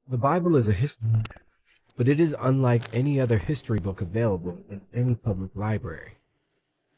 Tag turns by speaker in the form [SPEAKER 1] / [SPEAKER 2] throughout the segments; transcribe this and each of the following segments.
[SPEAKER 1] The Bible is a history book, but it is unlike any other history book available in any public library.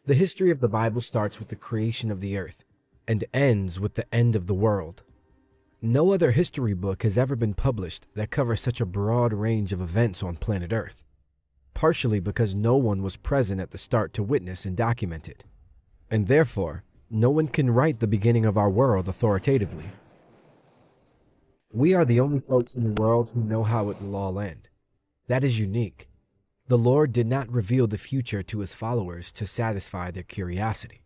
[SPEAKER 1] The history of the Bible starts with the creation of the earth and ends with the end of the world. No other history book has ever been published that covers such a broad range of events on planet Earth, partially because no one was present at the start to witness and document it, and therefore, no one can write the beginning of our world authoritatively. We are the only folks in the world who know how it will all end. That is unique. The Lord did not reveal the future to his followers to satisfy their curiosity.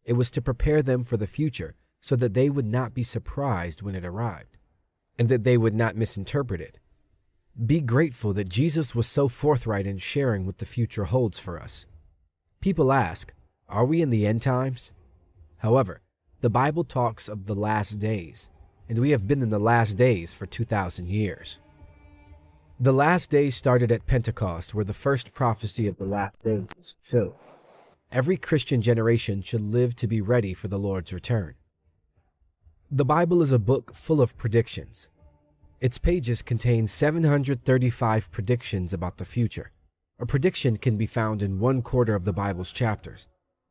[SPEAKER 1] It was to prepare them for the future so that they would not be surprised when it arrived, and that they would not misinterpret it. Be grateful that Jesus was so forthright in sharing what the future holds for us. People ask, are we in the end times? However, the Bible talks of the last days, and we have been in the last days for 2,000 years. The last days started at Pentecost, where the first prophecy of the last days was fulfilled. Every Christian generation should live to be ready for the Lord's return. The Bible is a book full of predictions. Its pages contain 735 predictions about the future. A prediction can be found in 1/4 of the Bible's chapters.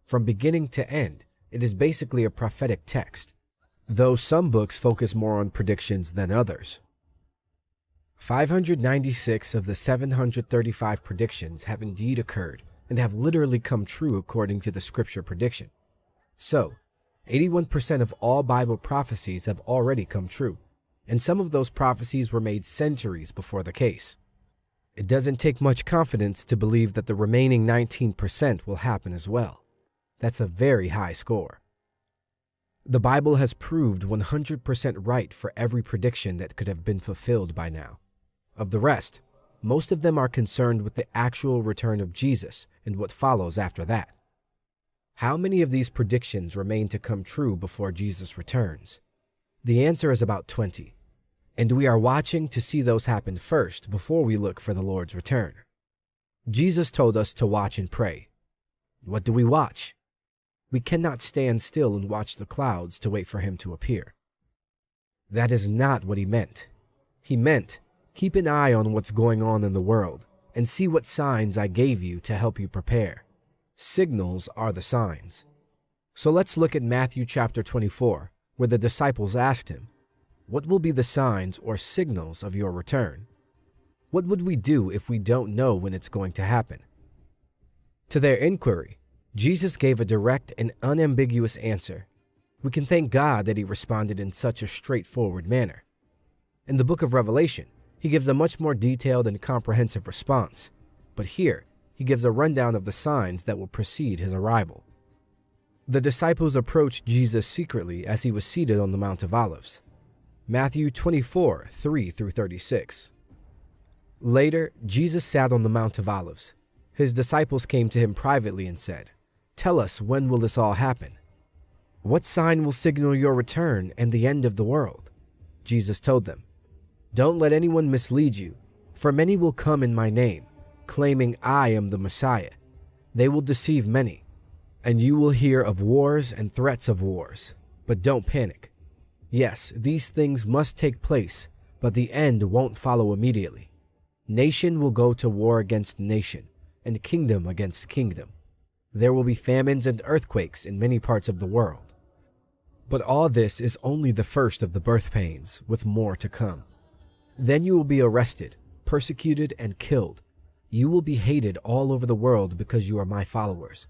[SPEAKER 1] From beginning to end, it is basically a prophetic text, though some books focus more on predictions than others. 596 of the 735 predictions have indeed occurred and have literally come true according to the scripture prediction. So, 81% of all Bible prophecies have already come true, and some of those prophecies were made centuries before the case. It doesn't take much confidence to believe that the remaining 19% will happen as well. That's a very high score. The Bible has proved 100% right for every prediction that could have been fulfilled by now. Of the rest, most of them are concerned with the actual return of Jesus and what follows after that. How many of these predictions remain to come true before Jesus returns? The answer is about 20, and we are watching to see those happen first before we look for the Lord's return. Jesus told us to watch and pray. What do we watch? We cannot stand still and watch the clouds to wait for him to appear. That is not what he meant. He meant, keep an eye on what's going on in the world and see what signs I gave you to help you prepare. Signals are the signs. So let's look at Matthew chapter 24, where the disciples asked him, what will be the signs or signals of your return? What would we do if we don't know when it's going to happen? To their inquiry, Jesus gave a direct and unambiguous answer. We can thank God that he responded in such a straightforward manner. In the book of Revelation, he gives a much more detailed and comprehensive response, but here he gives a rundown of the signs that will precede his arrival. The disciples approached Jesus secretly as he was seated on the Mount of Olives. Matthew 24, 3-36. Later, Jesus sat on the Mount of Olives. His disciples came to him privately and said, tell us, when will this all happen? What sign will signal your return and the end of the world? Jesus told them, don't let anyone mislead you, for many will come in my name, claiming I am the Messiah. They will deceive many, and you will hear of wars and threats of wars, but don't panic. Yes, these things must take place, but the end won't follow immediately. Nation will go to war against nation, and kingdom against kingdom. There will be famines and earthquakes in many parts of the world. But all this is only the first of the birth pains, with more to come. Then you will be arrested, persecuted, and killed. You will be hated all over the world because you are my followers.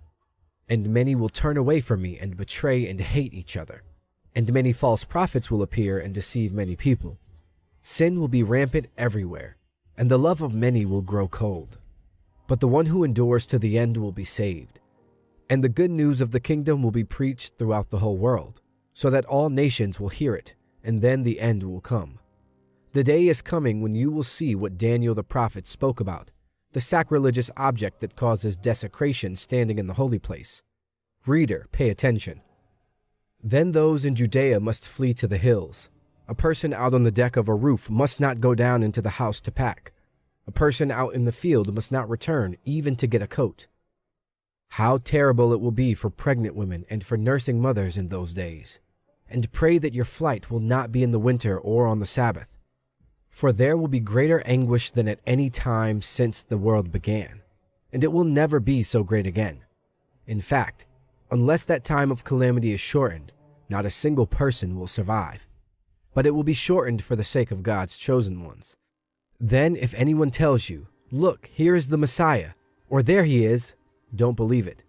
[SPEAKER 1] And many will turn away from me and betray and hate each other. And many false prophets will appear and deceive many people. Sin will be rampant everywhere, and the love of many will grow cold. But the one who endures to the end will be saved. And the good news of the kingdom will be preached throughout the whole world, so that all nations will hear it, and then the end will come. The day is coming when you will see what Daniel the prophet spoke about, the sacrilegious object that causes desecration standing in the holy place. Reader, pay attention. Then those in Judea must flee to the hills. A person out on the deck of a roof must not go down into the house to pack. A person out in the field must not return even to get a coat. How terrible it will be for pregnant women and for nursing mothers in those days. And pray that your flight will not be in the winter or on the Sabbath. For there will be greater anguish than at any time since the world began, and it will never be so great again. In fact, unless that time of calamity is shortened, not a single person will survive. But it will be shortened for the sake of God's chosen ones. Then if anyone tells you, "Look, here is the Messiah," or "There he is," don't believe it.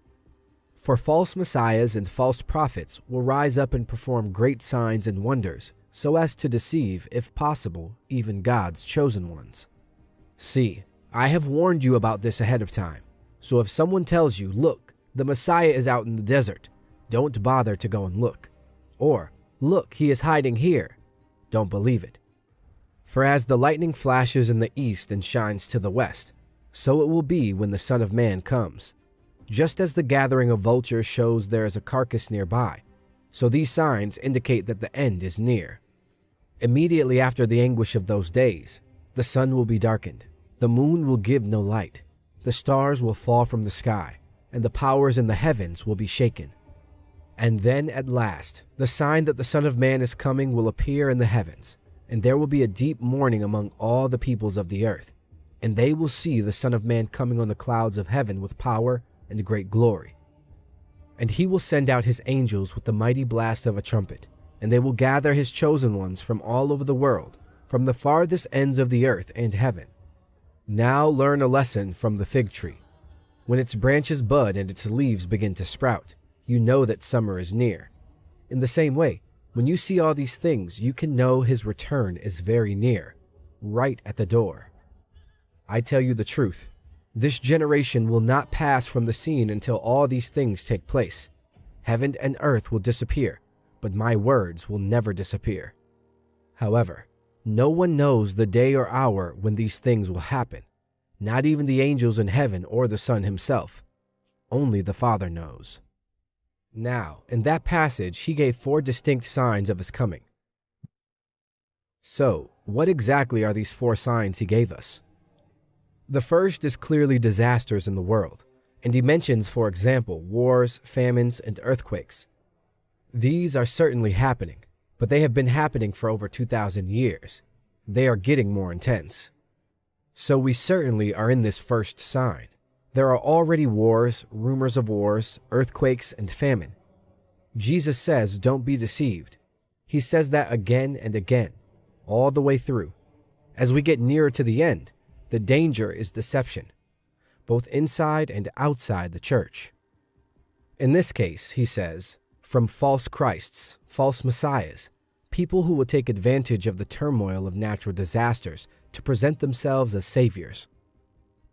[SPEAKER 1] For false messiahs and false prophets will rise up and perform great signs and wonders, so as to deceive, if possible, even God's chosen ones. See, I have warned you about this ahead of time. So if someone tells you, "Look, the Messiah is out in the desert," don't bother to go and look. Or, "Look, he is hiding here," don't believe it. For as the lightning flashes in the east and shines to the west, so it will be when the Son of Man comes. Just as the gathering of vultures shows there is a carcass nearby, so these signs indicate that the end is near. Immediately after the anguish of those days, the sun will be darkened, the moon will give no light, the stars will fall from the sky, and the powers in the heavens will be shaken. And then at last, the sign that the Son of Man is coming will appear in the heavens, and there will be a deep mourning among all the peoples of the earth, and they will see the Son of Man coming on the clouds of heaven with power and great glory. And he will send out his angels with the mighty blast of a trumpet, and they will gather his chosen ones from all over the world, from the farthest ends of the earth and heaven. Now learn a lesson from the fig tree. When its branches bud and its leaves begin to sprout, you know that summer is near. In the same way, when you see all these things, you can know his return is very near, right at the door. I tell you the truth. This generation will not pass from the scene until all these things take place. Heaven and earth will disappear, but my words will never disappear. However, no one knows the day or hour when these things will happen, not even the angels in heaven or the Son himself. Only the Father knows. Now, in that passage, he gave 4 distinct signs of his coming. So, what exactly are these 4 signs he gave us? The first is clearly disasters in the world, and he mentions, for example, wars, famines, and earthquakes. These are certainly happening, but they have been happening for over 2,000 years. They are getting more intense. So we certainly are in this first sign. There are already wars, rumors of wars, earthquakes, and famine. Jesus says, don't be deceived. He says that again and again, all the way through. As we get nearer to the end, the danger is deception, both inside and outside the church. In this case, he says, from false Christs, false messiahs, people who will take advantage of the turmoil of natural disasters to present themselves as saviors.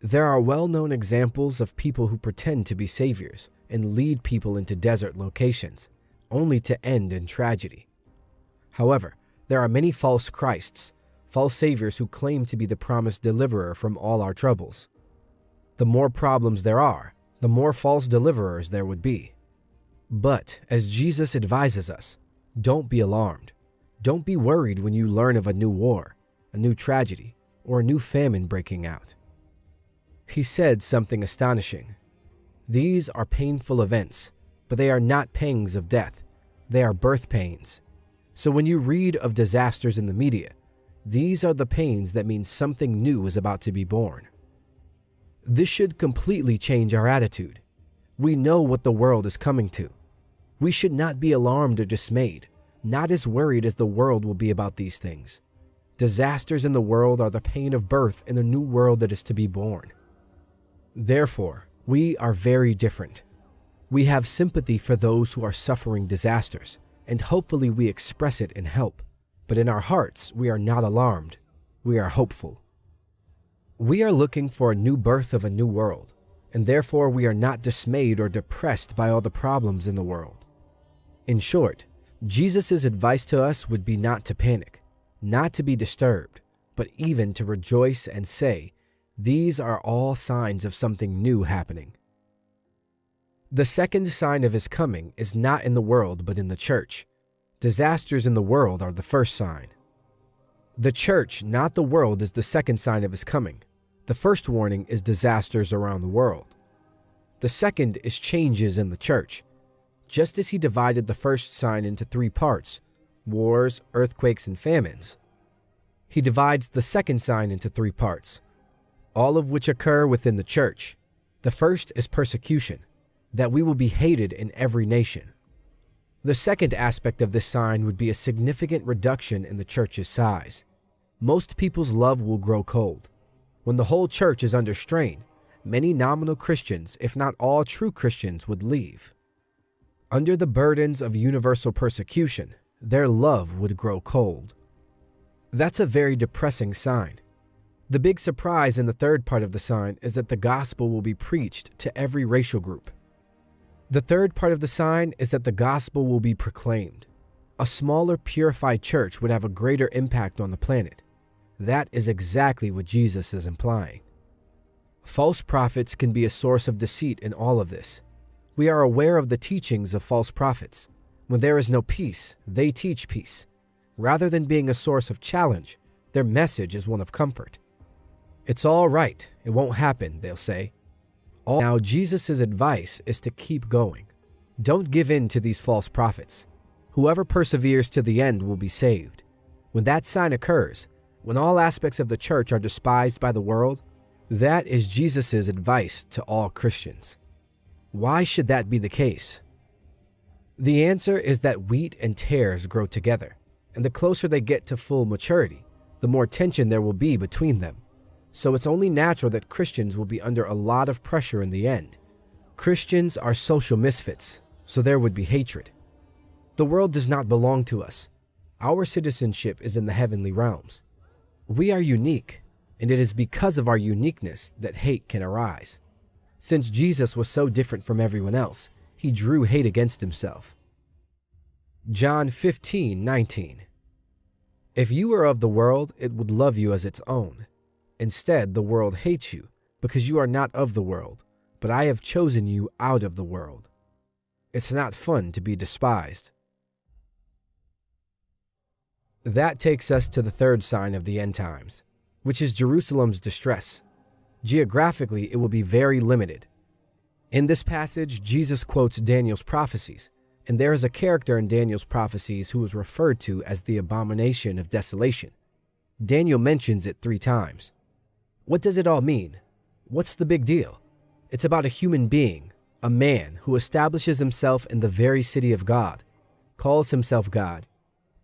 [SPEAKER 1] There are well-known examples of people who pretend to be saviors and lead people into desert locations, only to end in tragedy. However, there are many false Christs, false saviors who claim to be the promised deliverer from all our troubles. The more problems there are, the more false deliverers there would be. But, as Jesus advises us, don't be alarmed. Don't be worried when you learn of a new war, a new tragedy, or a new famine breaking out. He said something astonishing. These are painful events, but they are not pangs of death. They are birth pains. So when you read of disasters in the media, these are the pains that mean something new is about to be born. This should completely change our attitude. We know what the world is coming to. We should not be alarmed or dismayed, not as worried as the world will be about these things. Disasters in the world are the pain of birth in a new world that is to be born. Therefore, we are very different. We have sympathy for those who are suffering disasters, and hopefully we express it in help. But in our hearts, we are not alarmed. We are hopeful. We are looking for a new birth of a new world, and therefore we are not dismayed or depressed by all the problems in the world. In short, Jesus' advice to us would be not to panic, not to be disturbed, but even to rejoice and say, these are all signs of something new happening. The second sign of his coming is not in the world but in the church. Disasters in the world are the first sign. The church, not the world, is the second sign of his coming. The first warning is disasters around the world. The second is changes in the church. Just as he divided the first sign into 3 parts, wars, earthquakes, and famines, He divides the second sign into three parts, all of which occur within the church. The first is persecution, that we will be hated in every nation. The second aspect of this sign would be a significant reduction in the church's size. Most people's love will grow cold. When the whole church is under strain, many nominal Christians, if not all true Christians, would leave. Under the burdens of universal persecution, their love would grow cold. That's a very depressing sign. The big surprise in the third part of the sign is that the gospel will be preached to every racial group. The third part of the sign is that the gospel will be proclaimed. A smaller, purified church would have a greater impact on the planet. That is exactly what Jesus is implying. False prophets can be a source of deceit in all of this. We are aware of the teachings of false prophets. When there is no peace, they teach peace. Rather than being a source of challenge, their message is one of comfort. It's all right, it won't happen, they'll say. Now, Jesus' advice is to keep going. Don't give in to these false prophets. Whoever perseveres to the end will be saved. When that sign occurs, when all aspects of the church are despised by the world, that is Jesus' advice to all Christians. Why should that be the case? The answer is that wheat and tares grow together, and the closer they get to full maturity, the more tension there will be between them. So it's only natural that Christians will be under a lot of pressure in the end. Christians are social misfits, so there would be hatred. The world does not belong to us. Our citizenship is in the heavenly realms. We are unique, and it is because of our uniqueness that hate can arise. Since Jesus was so different from everyone else, he drew hate against himself. John 15:19. If you were of the world, it would love you as its own. Instead, the world hates you because you are not of the world, but I have chosen you out of the world. It's not fun to be despised. That takes us to the third sign of the end times, which is Jerusalem's distress. Geographically, it will be very limited. In this passage, Jesus quotes Daniel's prophecies, and there is a character in Daniel's prophecies who is referred to as the abomination of desolation. Daniel mentions it 3 times. What does it all mean? What's the big deal? It's about a human being, a man who establishes himself in the very city of God, calls himself God,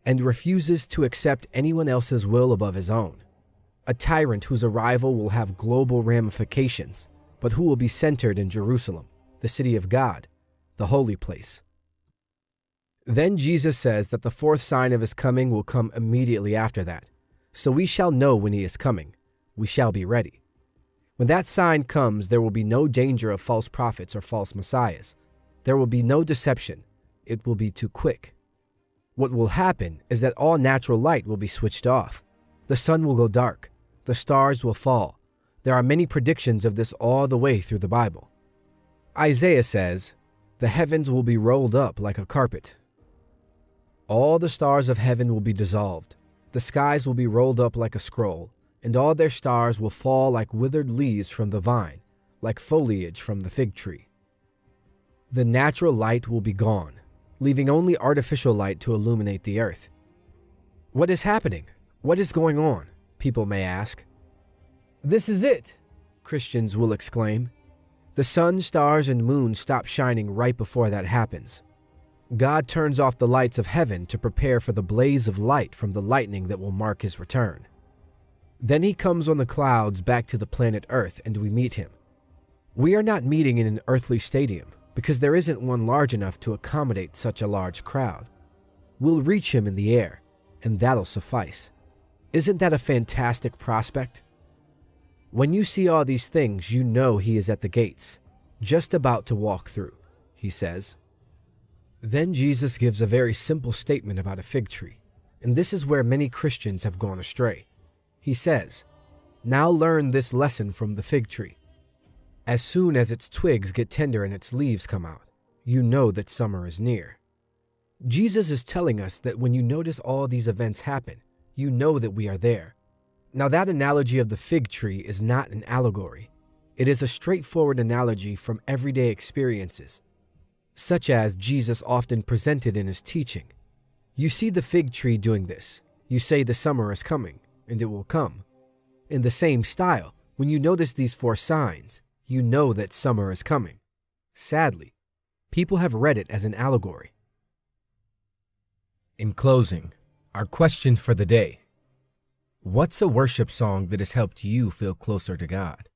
[SPEAKER 1] and refuses to accept anyone else's will above his own. A tyrant whose arrival will have global ramifications, but who will be centered in Jerusalem, the city of God, the holy place. Then Jesus says that the fourth sign of his coming will come immediately after that. So we shall know when he is coming. We shall be ready. When that sign comes, there will be no danger of false prophets or false messiahs. There will be no deception. It will be too quick. What will happen is that all natural light will be switched off. The sun will go dark. The stars will fall. There are many predictions of this all the way through the Bible. Isaiah says, "The heavens will be rolled up like a carpet. All the stars of heaven will be dissolved. The skies will be rolled up like a scroll, and all their stars will fall like withered leaves from the vine, like foliage from the fig tree." The natural light will be gone, leaving only artificial light to illuminate the earth. What is happening? What is going on? People may ask. This is it, Christians will exclaim. The sun, stars, and moon stop shining right before that happens. God turns off the lights of heaven to prepare for the blaze of light from the lightning that will mark his return. Then he comes on the clouds back to the planet Earth, and we meet him. We are not meeting in an earthly stadium because there isn't one large enough to accommodate such a large crowd. We'll reach him in the air, and that'll suffice. Isn't that a fantastic prospect? When you see all these things, you know he is at the gates, just about to walk through, he says. Then Jesus gives a very simple statement about a fig tree, and this is where many Christians have gone astray. He says, "Now learn this lesson from the fig tree. As soon as its twigs get tender and its leaves come out, you know that summer is near." Jesus is telling us that when you notice all these events happen, you know that we are there. Now that analogy of the fig tree is not an allegory. It is a straightforward analogy from everyday experiences, such as Jesus often presented in his teaching. You see the fig tree doing this. You say the summer is coming. and it will come. In the same style, when you notice these 4 signs, you know that summer is coming. Sadly, people have read it as an allegory. In closing, our question for the day: what's a worship song that has helped you feel closer to God?